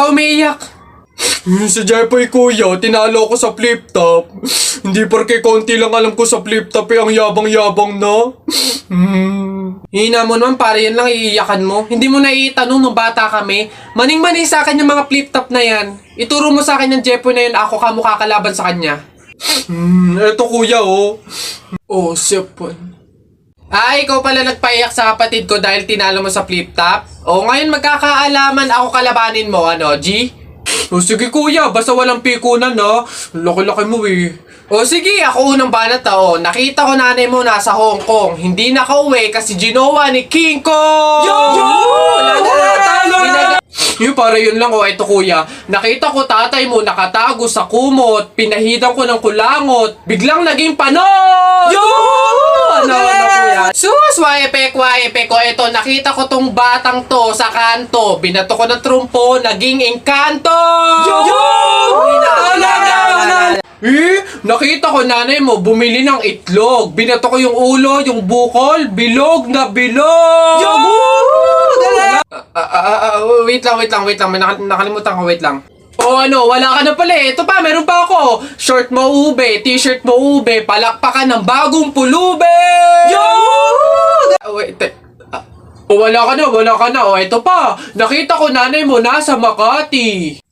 ka umiiyak? Si Jepoy kuya, tinalo ko sa flip top. Hindi porke konti lang alam ko sa flip top ang yabang-yabang na. Hina mo naman, pare, yan lang iiyakan mo. Hindi mo na itanong nung bata kami. Maning-maning sa akin yung mga flip top na yan. Ituro mo sa akin yung Jepoy na yun, ako kamukha kalaban sa kanya. Eto kuya oh. Oh, sipon. Ikaw pala nagpaiyak sa kapatid ko dahil tinalo mo sa flip top? Ngayon magkakaalaman ako kalabanin mo, ano, G? Sige kuya, basta walang pikunan na. Laki-laki mo eh. Sige, ako unang banat nakita ko nanay mo nasa Hong Kong. Hindi nakauwi kasi ginawa ni King Kong! Para yun lang ito kuya. Nakita ko tatay mo nakatago sa kumot. Pinahidan ko ng kulangot. Biglang naging panon! Kuya? Sus, waepek. Ito, nakita ko tong batang to sa kanto. Binato ko ng trumpo, naging engkanto! Nakita ko nanay mo bumili ng itlog. Binato ko yung ulo, yung bukol, bilog na bilog! Wait lang. May nakalimutan ko, wait lang. Wala ka na pala eh. Ito pa, meron pa ako. Short mo ube, t-shirt mo ube, palakpakan ng bagong pulube! Wala ka na. Ito pa, nakita ko nanay mo nasa Makati.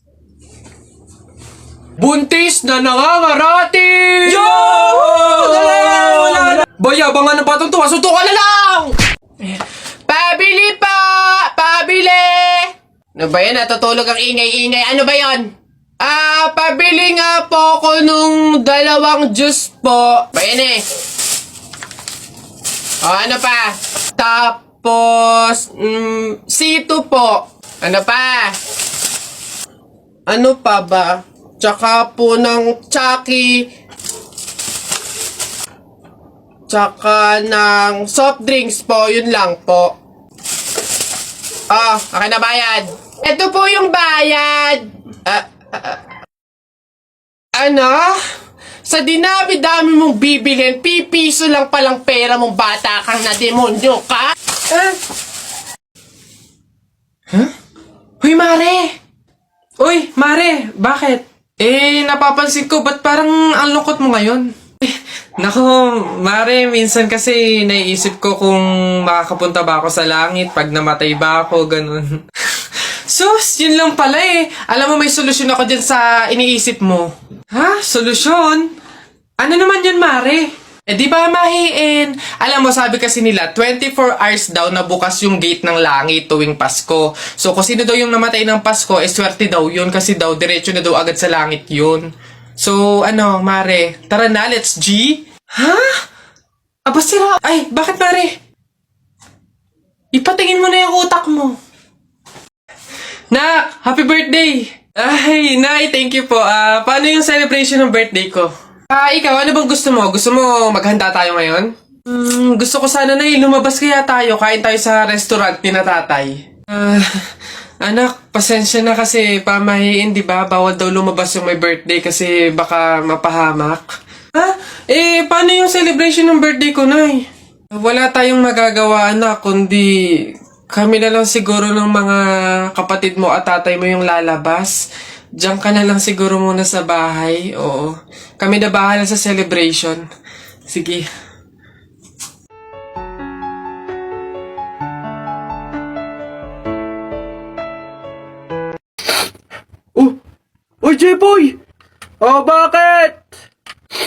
Buntis na nangangarati! Bayabangan ng batang tuwa, suntukan na lang! Pabili pa! Pabili! Ano ba yan? Natutulog ang ingay-ingay. Ano ba yan? Pabili nga po ko nung 2 juice po. Ba yan eh? Ano pa? Tapos, C2 po. Ano pa? Ano pa ba? Tsaka po ng Chucky. Tsaka ng soft drinks po. Yun lang po. Akin na bayad. Ito po yung bayad. Ano? Sa dinami-dami mong bibilhin, pipiso lang palang pera mong bata kang na demonyo ka? Uy, Mare! Uy, Mare! Bakit? Napapansin ko, ba't parang ang lungkot mo ngayon? Nako, Mare, minsan kasi naiisip ko kung makakapunta ba ako sa langit pag namatay ba ako, ganun. Sus, yun lang pala eh. Alam mo, may solusyon ako dyan sa iniisip mo. Ha? Solusyon? Ano naman yun, Mare? Di ba mahiin? Alam mo, sabi kasi nila, 24 hours daw na bukas yung gate ng langit tuwing Pasko. So, kung sino daw yung namatay ng Pasko, swerte daw yun kasi daw, diretso na daw agad sa langit yun. So, Mare, tara na, let's G? Ha? Aba sira. Ay, bakit, Mare? Ipatingin mo na yung utak mo. Nak, happy birthday! Ay, Nay, thank you po. Paano yung celebration ng birthday ko? Ikaw, ano bang gusto mo? Gusto mo maghanda tayo ngayon? Gusto ko sana na lumabas kaya tayo. Kain tayo sa restaurant ni na tatay. Anak, pasensya na kasi pamahiin, di ba? Bawal daw lumabas yung may birthday kasi baka mapahamak. Paano yung celebration ng birthday ko, Nay? Wala tayong magagawa, anak, kundi kami na lang siguro ng mga kapatid mo at tatay mo yung lalabas. Diyan ka na lang siguro muna sa bahay. Oo. Kami na bahala sa celebration. Sige. Oy, J-Boy! Bakit?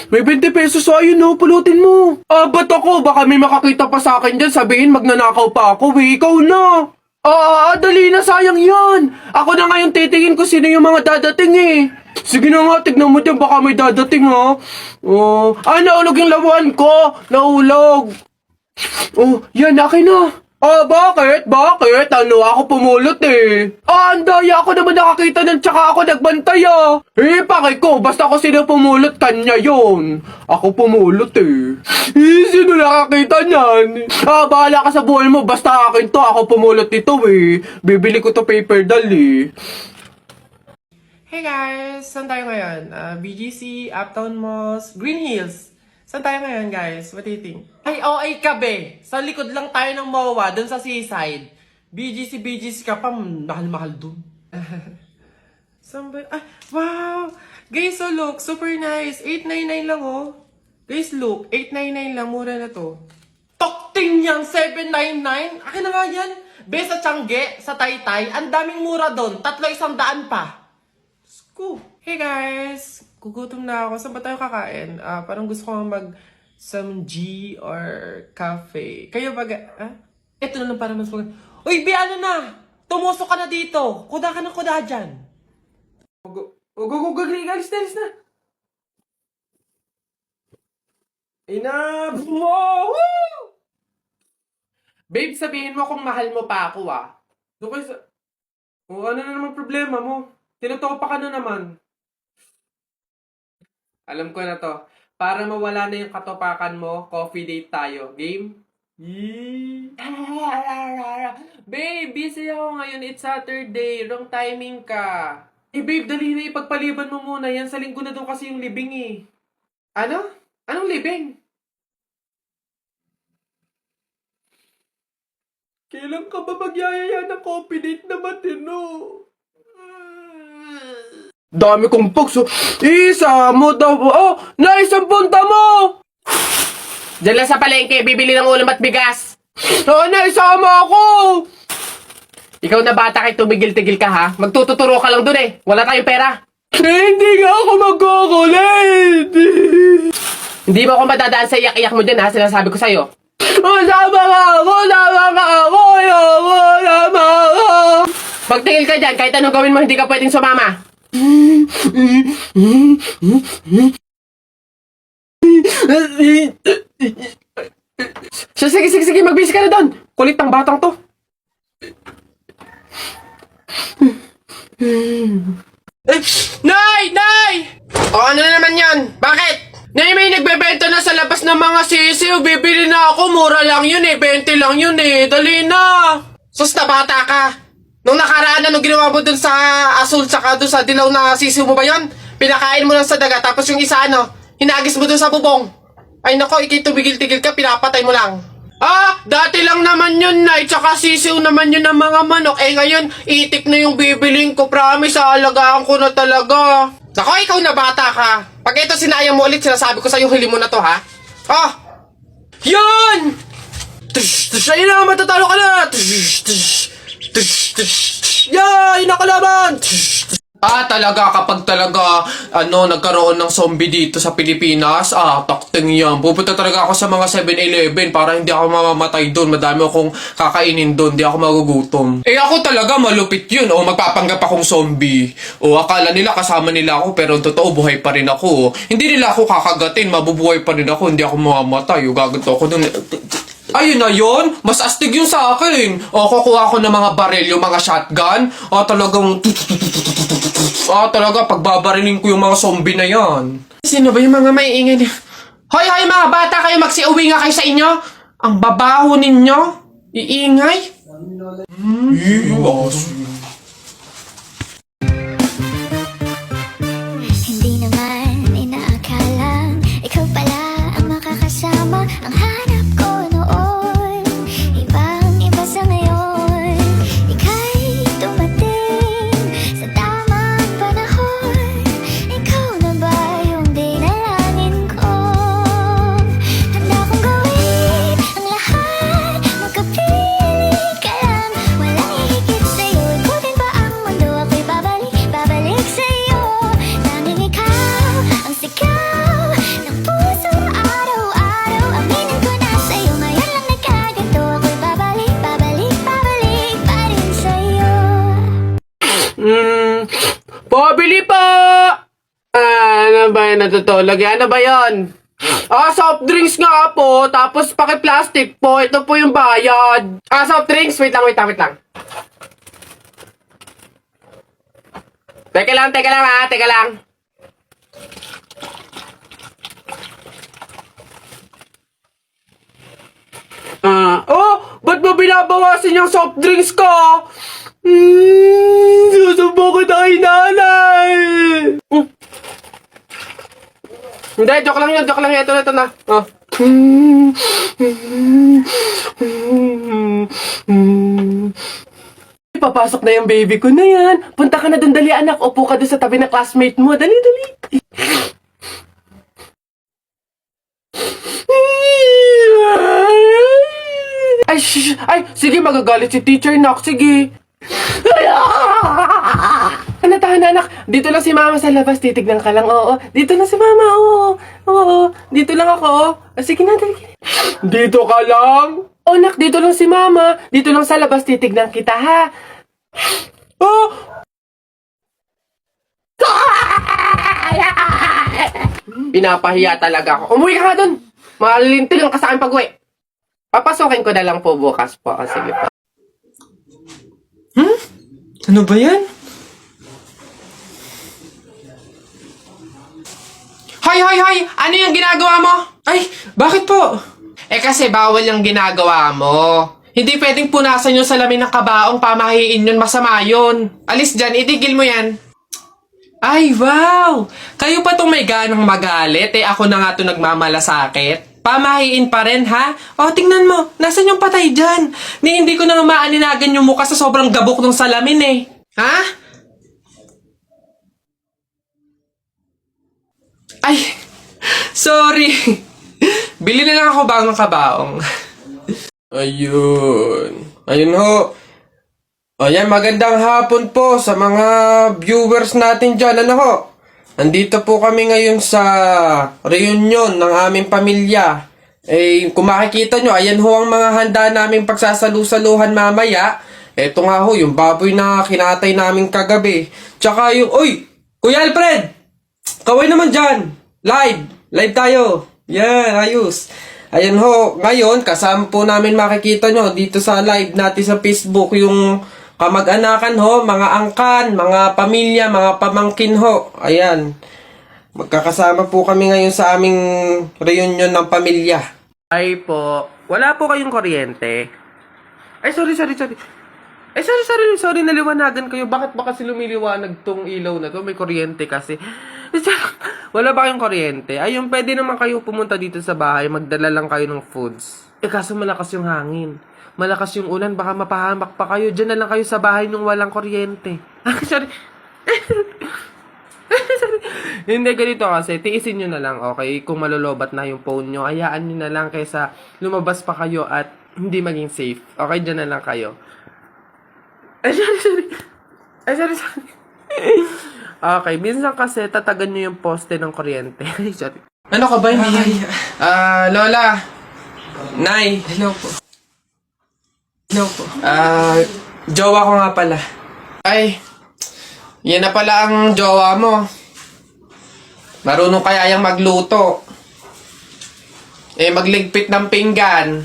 May 20 pesos sa'yo, no? Pulutin mo. Ba't ako? Baka may makakita pa sa akin dyan. Sabihin, magnanakaw pa ako, eh. Ikaw na. Dali na, sayang yan. Ako na ngayon titingin ko sino yung mga dadating, eh. Sige na nga, tignan mo dyan. Baka may dadating, ha? Naulog yung lawan ko. Naulog. Yan, akin na. Bakit? Bakit? Ako pumulot eh. Ang daya ako naman nakakita ng tsaka ako nagbantay pakay ko, basta ako sino pumulot, kanya yon. Ako pumulot eh. Sino nakakita niyan? Bahala ka sa buhay mo, basta akin to, ako pumulot nito eh. Bibili ko to paper doll eh. Hey guys! Saan tayo ngayon? BGC, Uptown Malls, Green Hills. Saan tayo ngayon, guys? What do you think? Ay, kabe! Sa likod lang tayo ng MOA, dun sa seaside. BGC ka pa, mahal-mahal dun. Saan ba? Ah, wow! Guys, so look, super nice. 899 lang, oh. Guys, look, 899 lang. Mura na to. Tokting yang 799? Akin na nga yan. Be, sa Tiangge, sa Taytay, ang daming mura doon. 300 pa. Sko. Hey guys! Gugutom na ako. Saan ba tayo kakain? Parang gusto ko mag some G or cafe. Kayo ba? Ito na lang para mas mag... Uy, Be, ano na? Tumusok ka na dito. Kuda ka ng kuda dyan. Alis na. Enough! Woo! Babe, sabihin mo kung mahal mo pa ako, ah. Doon sa... O, ano na naman problema mo? Tinutopa ka na naman. Alam ko na to. Para mawala na yung katopakan mo, coffee date tayo. Game? Yee! Babe, busy ako ngayon. It's Saturday. Wrong timing ka. Eh, babe, dali na ipagpaliban mo muna yan. Sa linggo na doon kasi yung libing eh. Ano? Anong libing? Kailan ka ba magyayaya ng coffee date na matino? Dami kong pugs. Isa mo daw. Oh, naisang punta mo! Diyan lang sa palengke, bibili ng ulam at bigas. Oo, naisama ako! Ikaw na bata kay tumigil-tigil ka ha? Magtututuro ka lang dun eh. Wala tayong pera. Hindi nga ako magkukulit. Hindi mo ako madadaan sa iyak-iyak mo dyan ha, sinasabi ko sa'yo. Sama ka ako! Magtingil ka dyan, kahit anong gawin mo, hindi ka pwedeng sumama. Sige, magbisi ka na doon. Kulit ng batang to. Nay! O ano na naman yan? Bakit? Nay, may nagbebenta na sa labas ng mga sisiw. Bibili na ako. Mura lang yun eh. 20 lang yun eh. Dali na. Sus na bata ka. Nung nakaraan na, nung ginawa mo dun sa asul tsaka dun sa dilaw na sisiw mo ba yun? Pinakain mo lang sa daga. Tapos yung isa hinagis mo dun sa bubong. Ay nako, ikay tumigil-tigil ka. Pinapatay mo lang. Dati lang naman yun, Nay. Tsaka sisiw naman yun ng mga manok. Eh ngayon, itik na yung bibiling ko. Promise, aalagaan ko na talaga. Nako, ikaw na bata ka. Pag ito sinayang mo ulit, sinasabi ko sa'yo, huli mo na to, ha? Yun! Ayun na, matatalo ka na! Yay! Nakalaban! Talaga, kapag talaga, nagkaroon ng zombie dito sa Pilipinas, takting yan. Pupunta talaga ako sa mga 7-Eleven para hindi ako mamamatay doon. Madami akong kakainin doon, hindi ako magugutom. Eh ako talaga, malupit yun. Magpapanggap akong zombie. Akala nila kasama nila ako, pero totoo, buhay pa rin ako. Hindi nila ako kakagatin, mabubuhay pa rin ako, hindi ako mamamatay. Gaganto ako doon. Ayun na yun, mas astig yun sa akin. Kukuha ko ng mga baril, yung mga shotgun. Talaga, pagbabarilin ko yung mga zombie na yan. Sino ba yung mga maiingay? Hoy, mga bata kayo, magsiuwi nga kayo sa inyo. Ang babaho ninyo. Iingay. Hindi naman inaakalang ikaw pala ang makakasama. Ang hanap ko noon, ibang-iba sa ngayon. Ika'y dumating sa tamang panahon. Ikaw na ba yung dinalangin ko? Handa kong gawin ang lahat, magkapili ka lang. Walang hihigit sa'yo, ikutin pa ang mundo. Ako'y babalik sa'yo. Tanging ikaw ang sigaw ng puso araw-araw. Aminin ko na sa'yo, ngayon lang nagkaganto. Ako'y babalik pa rin sa'yo. Pabili po! Ano ba yun natutulog? Ano ba yun? Soft drinks nga po, tapos paki-plastic po. Ito po yung bayad. Soft drinks. Wait lang. Teka lang. Ba't mo binabawasan yung soft drinks ko? Susubo ko na kay nanay. Hindi, joke lang yun. Ito na. papasok na yung baby ko na yan. Punta ka na dun, dali anak. Upo ka dun sa tabi ng classmate mo. Dali, dali. Ay, shh, ay, sige, magagalit si teacher, nak. Sige. Anak, anak. Dito lang si mama sa labas. Titignan ka lang, oo. Dito lang si mama, oo. Oo, dito lang ako. Sige na, dali. Dito ka lang? Oh, nak, dito lang si mama. Dito lang sa labas. Titignan kita, ha? Oh! Pinapahiya talaga ako. Umuwi ka nga dun. Malilintil lang ka sa akin pag-uwi. Papasukin ko na lang po bukas po. Oh, sige po. Ano ba yan? Hoy, hoy, hoy! Ano yung ginagawa mo? Ay, bakit po? Kasi bawal yung ginagawa mo. Hindi pwedeng punasan yung salamin ng kabaong, pamahiin yun, masama yun. Alis dyan, itigil mo yan. Ay, wow! Kayo pa tong may ganang magalit, ako na nga to nagmamalasakit. Pamahiin pa rin, ha? O, tingnan mo, nasan yung patay dyan? Hindi ko na maaninagan yung mukha sa sobrang gabok ng salamin, Ha? Ay, sorry. Bili na lang ako bagong kabaong. Ayun ho. Ayan, magandang hapon po sa mga viewers natin dyan. Ano ho? Nandito po kami ngayon sa reunion ng aming pamilya. Kung makikita nyo, ayan ho ang mga handa naming pagsasalu-saluhan mamaya. Eto nga ho, yung baboy na kinatay namin kagabi. Tsaka yung, uy! Kuya Alfred! Kaway naman dyan! Live tayo! Yan, ayos! Ayan ho, ngayon, kasama po namin makikita nyo dito sa live natin sa Facebook yung kamag-anakan ho, mga angkan, mga pamilya, mga pamangkin ho. Ayan. Magkakasama po kami ngayon sa aming reunion ng pamilya. Ay po, wala po kayong kuryente? Ay, sorry, naliwanagan kayo. Bakit ba kasi lumiliwanag tong ilaw na to? May kuryente kasi. Wala ba kayong kuryente? Ayun, pwede naman kayo pumunta dito sa bahay, magdala lang kayo ng foods. Kaso malakas yung hangin. Malakas yung ulan, baka mapahamak pa kayo. Diyan na lang kayo sa bahay nung walang kuryente. Sorry. Hindi, ganito kasi, tiisin nyo na lang, okay? Kung malolobat na yung phone nyo, hayaan nyo na lang kaysa lumabas pa kayo at hindi maging safe. Okay, dyan na lang kayo. Sorry. Okay, minsan kasi tatagan nyo yung poste ng kuryente. Sorry. Ano ka ba? Hindi. Lola. Nay. Hello po. Jowa ko nga pala. Ay, yan na pala ang jowa mo. Marunong kaya yung magluto. Magligpit ng pinggan.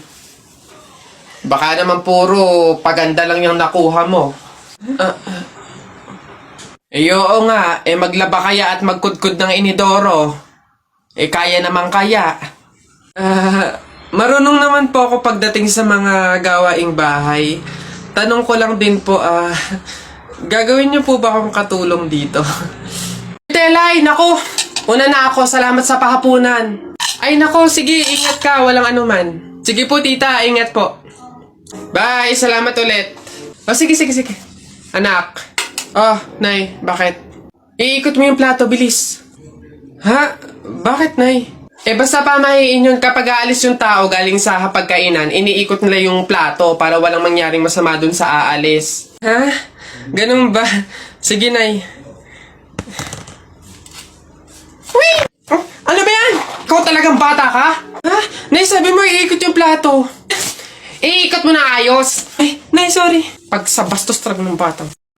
Baka naman puro paganda lang yung nakuha mo. Oo nga, maglaba kaya at magkudkud ng inidoro. Kaya naman kaya. Marunong naman po ako pagdating sa mga gawaing bahay. Tanong ko lang din po, gagawin niyo po ba akong katulong dito? Telay, naku! Una na ako, salamat sa pahapunan. Ay naku, sige, ingat ka, walang anuman. Sige po tita, ingat po. Bye, salamat ulit. Sige. Anak. Nay, bakit? Iikot mo yung plato, bilis. Ha? Bakit, Nay? Basta pamahiin yun kapag aalis yung tao galing sa hapagkainan, iniikot nila yung plato para walang mangyaring masama dun sa aalis. Ha? Ganun ba? Sige, Nay. Wait! Ano ba yan? Ikaw talagang bata ka? Ha? Nay, sabi mo iikot yung plato. Iikot mo na ayos. Nay, sorry. Pag sa bastos talaga ng batang.